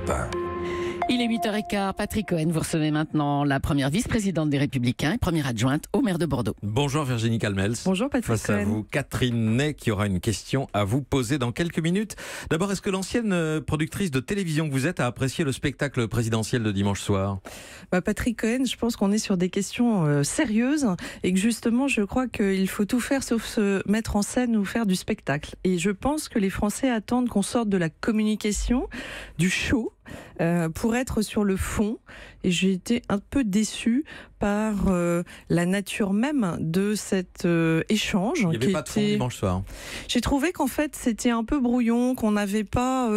Europe. Il est 8h15, Patrick Cohen, vous recevez maintenant la première vice-présidente des Républicains et première adjointe au maire de Bordeaux. Bonjour Virginie Calmels. Bonjour Patrick Face Cohen. à vous, Catherine Ney qui aura une question à vous poser dans quelques minutes. D'abord, est-ce que l'ancienne productrice de télévision que vous êtes a apprécié le spectacle présidentiel de dimanche soir ? Patrick Cohen, je pense qu'on est sur des questions sérieuses et que justement, je crois qu'il faut tout faire sauf se mettre en scène ou faire du spectacle. Et je pense que les Français attendent qu'on sorte de la communication, du show, pour être sur le fond. Et j'ai été un peu déçue par la nature même de cet échange. Il n'y avait pas de fond dimanche soir. J'ai trouvé qu'en fait c'était un peu brouillon, qu'on n'avait pas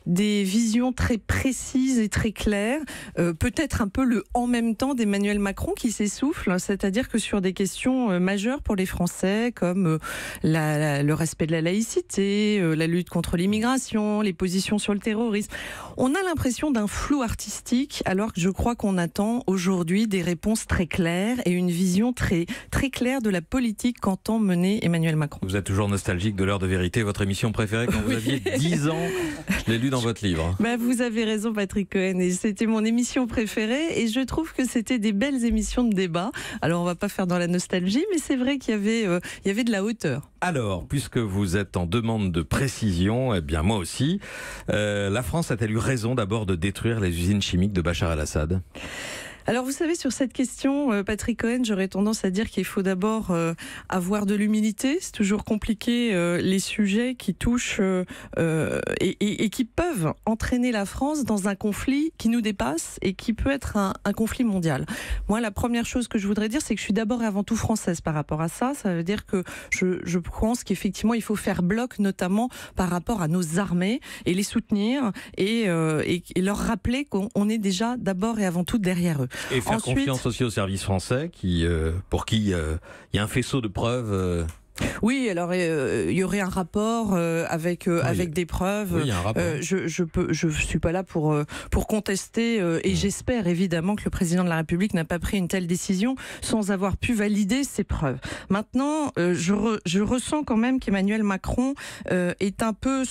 des visions très précises et très claires. Peut-être un peu le en même temps d'Emmanuel Macron qui s'essouffle, c'est-à-dire que sur des questions majeures pour les Français comme le respect de la laïcité, la lutte contre l'immigration, les positions sur le terrorisme, on a l'impression d'un flou artistique, alors que je crois qu'on attend aujourd'hui des réponses très claires et une vision très, très claire de la politique qu'entend mener Emmanuel Macron. Vous êtes toujours nostalgique de l'heure de vérité, votre émission préférée quand vous aviez 10 ans. Je l'ai lu dans votre livre. Vous avez raison Patrick Cohen, et c'était mon émission préférée et je trouve que c'était des belles émissions de débat. Alors on va pas faire dans la nostalgie, mais c'est vrai qu'il y avait de la hauteur. Alors, puisque vous êtes en demande de précision, eh bien moi aussi, la France a-t-elle eu raison d'abord de détruire les usines chimiques de Bachar el-Assad ? Alors vous savez, sur cette question, Patrick Cohen, j'aurais tendance à dire qu'il faut d'abord avoir de l'humilité. C'est toujours compliqué, les sujets qui touchent et qui peuvent entraîner la France dans un conflit qui nous dépasse et qui peut être un conflit mondial. Moi, la première chose que je voudrais dire, c'est que je suis d'abord et avant tout française par rapport à ça. Ça veut dire que je pense qu'effectivement, il faut faire bloc, notamment par rapport à nos armées et les soutenir et leur rappeler qu'on est déjà d'abord et avant tout derrière eux. Et faire confiance aussi aux services français pour qui il y a un faisceau de preuves. Oui, alors il y aurait un rapport avec des preuves. Oui, il y a un rapport. Je suis pas là pour contester et j'espère évidemment que le président de la République n'a pas pris une telle décision sans avoir pu valider ces preuves. Maintenant, je ressens quand même qu'Emmanuel Macron est un peu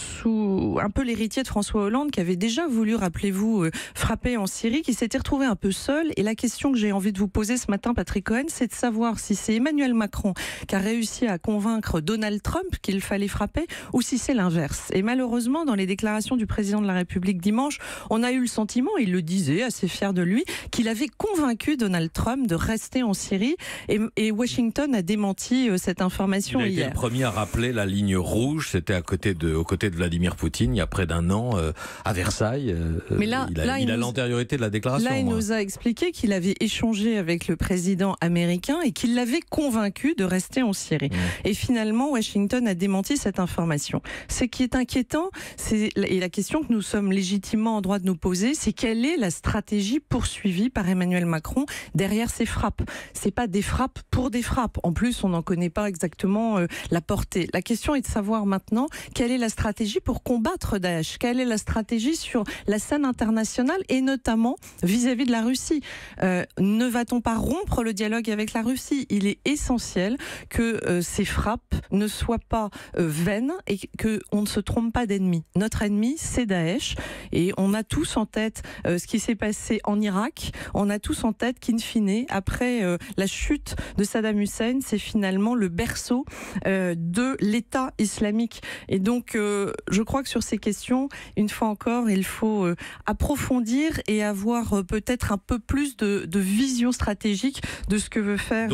l'héritier de François Hollande qui avait déjà voulu, rappelez-vous, frapper en Syrie, qui s'était retrouvé un peu seul. Et la question que j'ai envie de vous poser ce matin, Patrick Cohen, c'est de savoir si c'est Emmanuel Macron qui a réussi à convaincre Donald Trump qu'il fallait frapper ou si c'est l'inverse. Et malheureusement, dans les déclarations du président de la République dimanche, on a eu le sentiment, il le disait, assez fier de lui, qu'il avait convaincu Donald Trump de rester en Syrie et Washington a démenti cette information hier. Il a été le premier à rappeler la ligne rouge, c'était aux côtés de Vladimir Poutine il y a près d'un an à Versailles. Mais là, il a l'antériorité de la déclaration. Là, il nous a expliqué qu'il avait échangé avec le président américain et qu'il l'avait convaincu de rester en Syrie. Et finalement, Washington a démenti cette information. Ce qui est inquiétant, et la question que nous sommes légitimement en droit de nous poser, c'est quelle est la stratégie poursuivie par Emmanuel Macron derrière ces frappes. C'est pas des frappes pour des frappes. En plus, on n'en connaît pas exactement la portée. La question est de savoir maintenant quelle est la stratégie pour combattre Daesh. Quelle est la stratégie sur la scène internationale et notamment vis-à-vis de la Russie. Ne va-t-on pas rompre le dialogue avec la Russie ? Il est essentiel que ces frappes ne soient pas vaines et qu'on ne se trompe pas d'ennemi. Notre ennemi, c'est Daesh. Et on a tous en tête ce qui s'est passé en Irak. On a tous en tête qu'in fine, après la chute de Saddam Hussein, c'est finalement le berceau de l'État islamique. Et donc, je crois que sur ces questions, une fois encore, il faut approfondir et avoir peut-être un peu plus de vision stratégique de ce que veut faire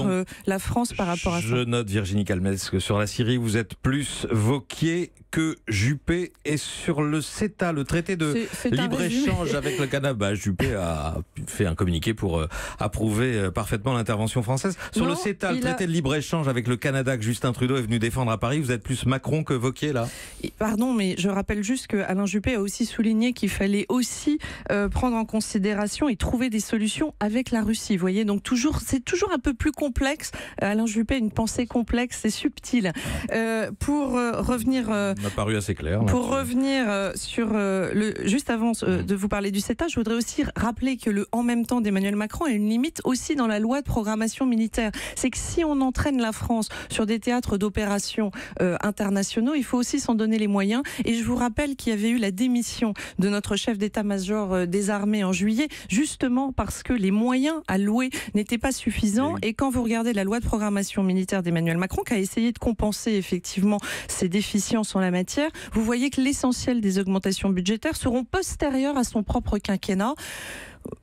la France par rapport à ça. Je note, Virginie Calmels, que sur la Syrie, vous êtes plus Wauquiez que Juppé. Et sur le CETA, le traité de libre-échange avec le Canada, Juppé a fait un communiqué pour approuver parfaitement l'intervention française. Sur le CETA, le traité de libre-échange avec le Canada que Justin Trudeau est venu défendre à Paris, vous êtes plus Macron que Wauquiez, là ? Pardon, mais je rappelle juste que Alain Juppé a aussi souligné qu'il fallait aussi prendre en considération et trouver des solutions avec la Russie. Vous voyez, donc c'est toujours un peu plus complexe. Alain Juppé a une pensée complexe et subtile. Pour revenir m'a paru assez clair. Pour revenir sur juste avant de vous parler du CETA, je voudrais aussi rappeler que le en même temps d'Emmanuel Macron a une limite aussi dans la loi de programmation militaire. C'est que si on entraîne la France sur des théâtres d'opérations internationaux, il faut aussi s'en donner les moyens. Et je vous rappelle qu'il y avait eu la démission de notre chef d'état-major des armées en juillet, justement parce que les moyens alloués n'étaient pas suffisants. Et quand vous regardez la loi de programmation militaire d'Emmanuel Macron, qui a essayé de compenser effectivement ces déficiences en la matière, vous voyez que l'essentiel des augmentations budgétaires seront postérieures à son propre quinquennat.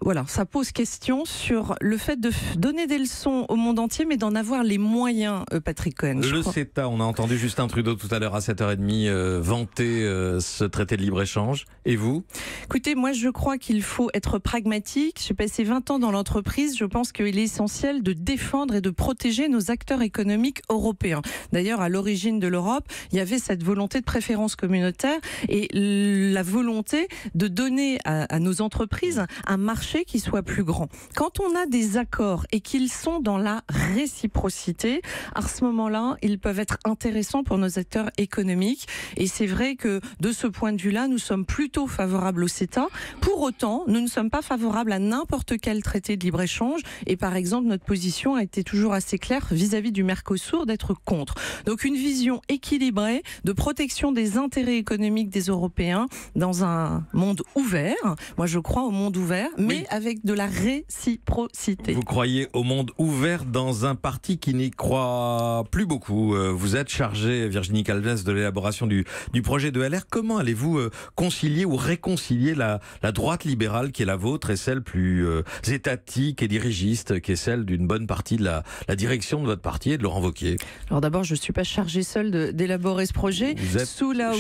Voilà, ça pose question sur le fait de donner des leçons au monde entier, mais d'en avoir les moyens, Patrick Cohen. Le CETA, on a entendu Justin Trudeau tout à l'heure à 7h30 vanter ce traité de libre-échange. Et vous ? Écoutez, moi je crois qu'il faut être pragmatique. J'ai passé 20 ans dans l'entreprise. Je pense qu'il est essentiel de défendre et de protéger nos acteurs économiques européens. D'ailleurs, à l'origine de l'Europe, il y avait cette volonté de préférence communautaire et la volonté de donner à nos entreprises un marché qui soit plus grand. Quand on a des accords et qu'ils sont dans la réciprocité, à ce moment-là, ils peuvent être intéressants pour nos acteurs économiques. Et c'est vrai que de ce point de vue-là, nous sommes plutôt favorables au CETA. Pour autant, nous ne sommes pas favorables à n'importe quel traité de libre-échange. Et par exemple, notre position a été toujours assez claire vis-à-vis du Mercosur d'être contre. Donc une vision équilibrée de protection des intérêts économiques des Européens dans un monde ouvert. Moi, je crois au monde ouvert, mais avec de la réciprocité. Vous croyez au monde ouvert dans un parti qui n'y croit plus beaucoup. Vous êtes chargée, Virginie Calves, de l'élaboration du projet de LR. Comment allez-vous concilier ou réconcilier la droite libérale qui est la vôtre et celle plus étatique et dirigiste qui est celle d'une bonne partie de la direction de votre parti et de Laurent Wauquiez? Alors d'abord, je ne suis pas chargée seule d'élaborer ce projet. Vous êtes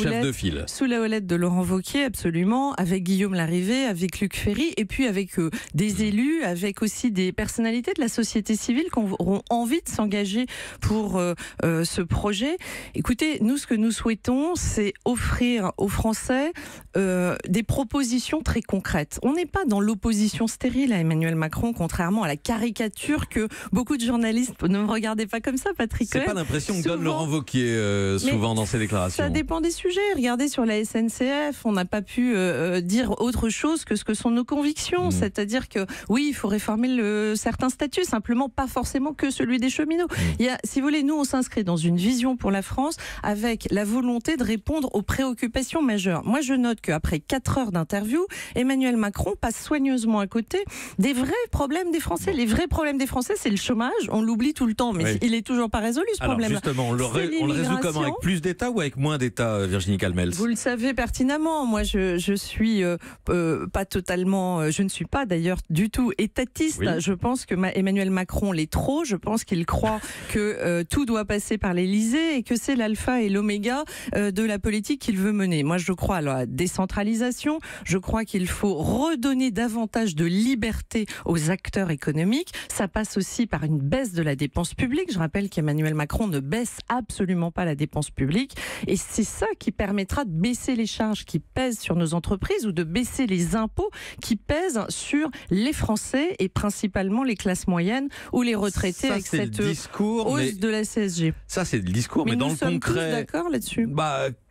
chef de file. Sous la houlette de Laurent Wauquiez, absolument, avec Guillaume Larrivé, avec Luc Ferry, et puis avec des élus, avec aussi des personnalités de la société civile qui auront envie de s'engager pour ce projet. Écoutez, nous, ce que nous souhaitons, c'est offrir aux Français des propositions très concrètes. On n'est pas dans l'opposition stérile à Emmanuel Macron, contrairement à la caricature que beaucoup de journalistes ne me regardez pas comme ça, Patrick. C'est pas l'impression que donne Laurent Wauquiez souvent dans ses déclarations. Ça dépend des sujets. Regardez sur la SNCF, on n'a pas pu dire autre chose que ce que sont nos convictions. C'est-à-dire que oui, il faut réformer certains statuts, simplement pas forcément que celui des cheminots. Il y a, si vous voulez, nous on s'inscrit dans une vision pour la France avec la volonté de répondre aux préoccupations majeures. Moi je note qu'après 4 heures d'interview, Emmanuel Macron passe soigneusement à côté des vrais problèmes des Français. Les vrais problèmes des Français, c'est le chômage. On l'oublie tout le temps, mais il est toujours pas résolu ce problème. Alors justement, on le résout comment? Avec plus d'État ou avec moins d'État, Virginie Calves? Vous le savez pertinemment. Moi, je suis pas totalement. Je ne suis pas d'ailleurs du tout étatiste. Oui. Je pense que Emmanuel Macron l'est trop. Je pense qu'il croit que tout doit passer par l'Élysée et que c'est l'alpha et l'oméga de la politique qu'il veut mener. Moi, je crois à la décentralisation. Je crois qu'il faut redonner davantage de liberté aux acteurs économiques. Ça passe aussi par une baisse de la dépense publique. Je rappelle qu'Emmanuel Macron ne baisse absolument pas la dépense publique. Et c'est ça qui permettra de baisser les charges qui pèsent sur nos entreprises ou de baisser les impôts qui pèsent sur les Français et principalement les classes moyennes ou les retraités ça, avec cette hausse de la CSG. Ça, c'est le discours, mais dans le concret... Nous sommes tous d'accord là-dessus.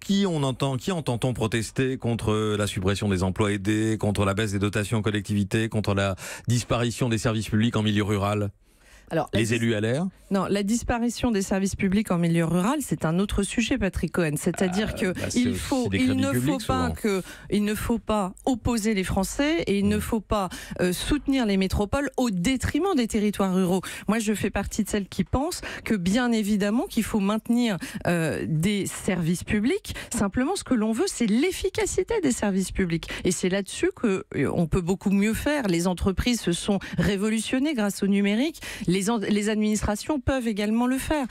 Qui entend-on protester contre la suppression des emplois aidés, contre la baisse des dotations aux collectivités, contre la disparition des services publics en milieu rural? Alors, les élus à l'air? Non, la disparition des services publics en milieu rural, c'est un autre sujet, Patrick Cohen. C'est-à-dire il ne faut pas opposer les Français et il ne faut pas soutenir les métropoles au détriment des territoires ruraux. Moi, je fais partie de celles qui pensent que, bien évidemment, qu'il faut maintenir des services publics. Simplement, ce que l'on veut, c'est l'efficacité des services publics. Et c'est là-dessus qu'on peut beaucoup mieux faire. Les entreprises se sont révolutionnées grâce au numérique. Les administrations peuvent également le faire.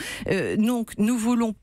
Donc, nous voulons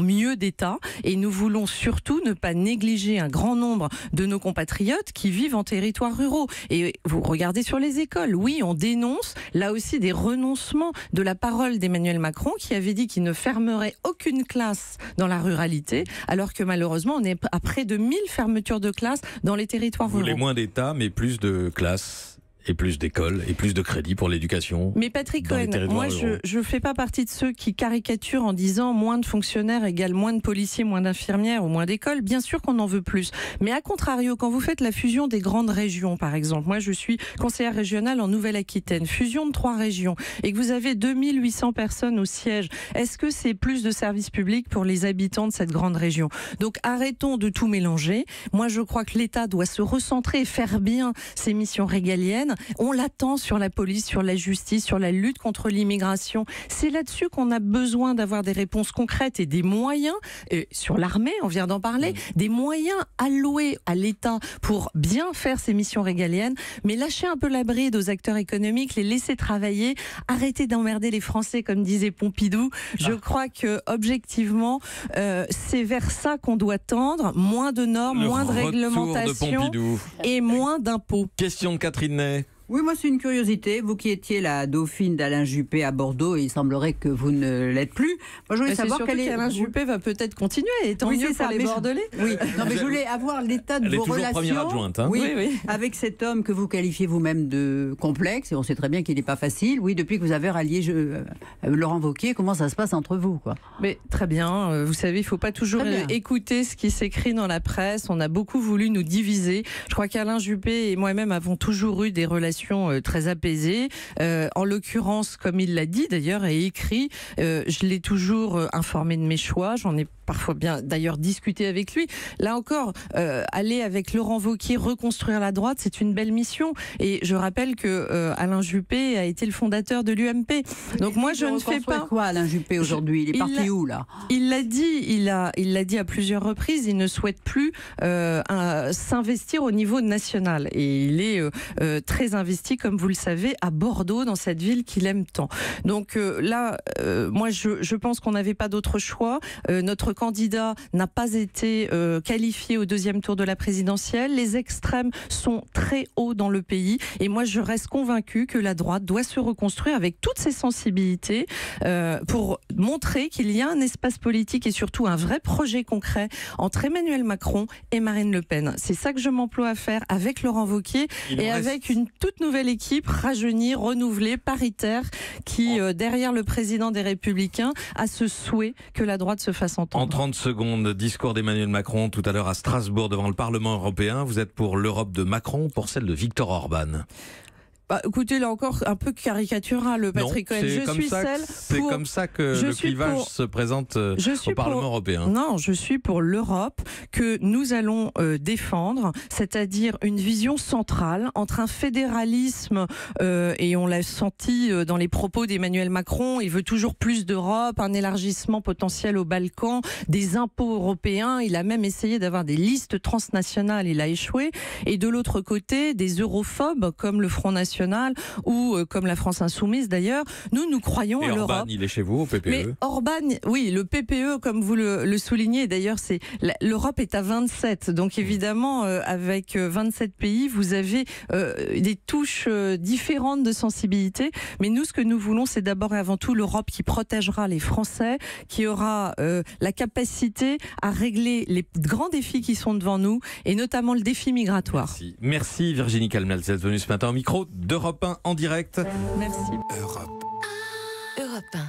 mieux d'État et nous voulons surtout ne pas négliger un grand nombre de nos compatriotes qui vivent en territoires ruraux. Et vous regardez sur les écoles, oui, on dénonce là aussi des renoncements de la parole d'Emmanuel Macron qui avait dit qu'il ne fermerait aucune classe dans la ruralité, alors que malheureusement, on est à près de 1000 fermetures de classes dans les territoires ruraux. Vous voulez moins d'État, mais plus de classes Et plus d'écoles et plus de crédits pour l'éducation. Mais Patrick Cohen, moi je ne fais pas partie de ceux qui caricaturent en disant moins de fonctionnaires égale moins de policiers, moins d'infirmières ou moins d'écoles. Bien sûr qu'on en veut plus. Mais à contrario, quand vous faites la fusion des grandes régions, par exemple, moi je suis conseillère régionale en Nouvelle-Aquitaine, fusion de 3 régions, et que vous avez 2800 personnes au siège, est-ce que c'est plus de services publics pour les habitants de cette grande région? Donc arrêtons de tout mélanger. Moi je crois que l'État doit se recentrer et faire bien ses missions régaliennes. On l'attend sur la police, sur la justice, sur la lutte contre l'immigration. C'est là-dessus qu'on a besoin d'avoir des réponses concrètes et des moyens. Sur l'armée, on vient d'en parler, des moyens alloués à l'État pour bien faire ses missions régaliennes, mais lâcher un peu la bride aux acteurs économiques, les laisser travailler, arrêter d'emmerder les Français, comme disait Pompidou. Je crois que objectivement, c'est vers ça qu'on doit tendre. Moins de normes, moins de réglementation et moins d'impôts. Question de Catherine Ney. Oui, moi c'est une curiosité. Vous qui étiez la dauphine d'Alain Juppé à Bordeaux, il semblerait que vous ne l'êtes plus. Moi je voulais savoir Alain Juppé va peut-être continuer, et tant mieux pour les Bordelais. Oui, non, mais je voulais avoir l'état de vos relations. Première adjointe, hein. Oui, avec cet homme que vous qualifiez vous-même de complexe, et on sait très bien qu'il n'est pas facile. Oui, depuis que vous avez rallié Laurent Wauquiez, comment ça se passe entre vous, quoi? Mais très bien. Vous savez, il ne faut pas toujours écouter ce qui s'écrit dans la presse. On a beaucoup voulu nous diviser. Je crois qu'Alain Juppé et moi-même avons toujours eu des relations très apaisée. En l'occurrence, comme il l'a dit d'ailleurs et écrit, je l'ai toujours informé de mes choix. J'en ai parfois bien d'ailleurs discuté avec lui. Là encore, aller avec Laurent Wauquiez reconstruire la droite, c'est une belle mission. Et je rappelle que Alain Juppé a été le fondateur de l'UMP. Donc moi, je ne fais pas quoi Alain Juppé aujourd'hui. Il est parti où là? Il l'a dit. Il l'a dit à plusieurs reprises. Il ne souhaite plus s'investir au niveau national. Et il est très investi, comme vous le savez, à Bordeaux, dans cette ville qu'il aime tant. Donc là, moi, je pense qu'on n'avait pas d'autre choix. Notre candidat n'a pas été qualifié au 2e tour de la présidentielle. Les extrêmes sont très hauts dans le pays. Et moi, je reste convaincue que la droite doit se reconstruire avec toutes ses sensibilités pour montrer qu'il y a un espace politique et surtout un vrai projet concret entre Emmanuel Macron et Marine Le Pen. C'est ça que je m'emploie à faire avec Laurent Wauquiez et avec une toute nouvelle équipe rajeunie, renouvelée, paritaire, qui, derrière le président des Républicains, a ce souhait que la droite se fasse entendre. En 30 secondes, discours d'Emmanuel Macron tout à l'heure à Strasbourg devant le Parlement européen. Vous êtes pour l'Europe de Macron ou pour celle de Viktor Orban? Bah, écoutez, là encore, un peu caricatural, Patrick Cohen. C'est comme ça que le clivage se présente au Parlement européen. Non, je suis pour l'Europe que nous allons défendre, c'est-à-dire une vision centrale entre un fédéralisme, et on l'a senti dans les propos d'Emmanuel Macron, il veut toujours plus d'Europe, un élargissement potentiel aux Balkans, des impôts européens, il a même essayé d'avoir des listes transnationales, il a échoué, et de l'autre côté, des europhobes comme le Front National ou comme la France Insoumise d'ailleurs, nous croyons à l'Europe. Orban, il est chez vous au PPE? Mais Orban, oui, le PPE, comme vous le soulignez, d'ailleurs, l'Europe est à 27, donc évidemment, avec 27 pays, vous avez des touches différentes de sensibilité, mais nous, ce que nous voulons, c'est d'abord et avant tout l'Europe qui protégera les Français, qui aura la capacité à régler les grands défis qui sont devant nous, et notamment le défi migratoire. Merci Virginie Calmel d'être venue ce matin au micro d'Europe 1 en direct. Merci. Europe 1.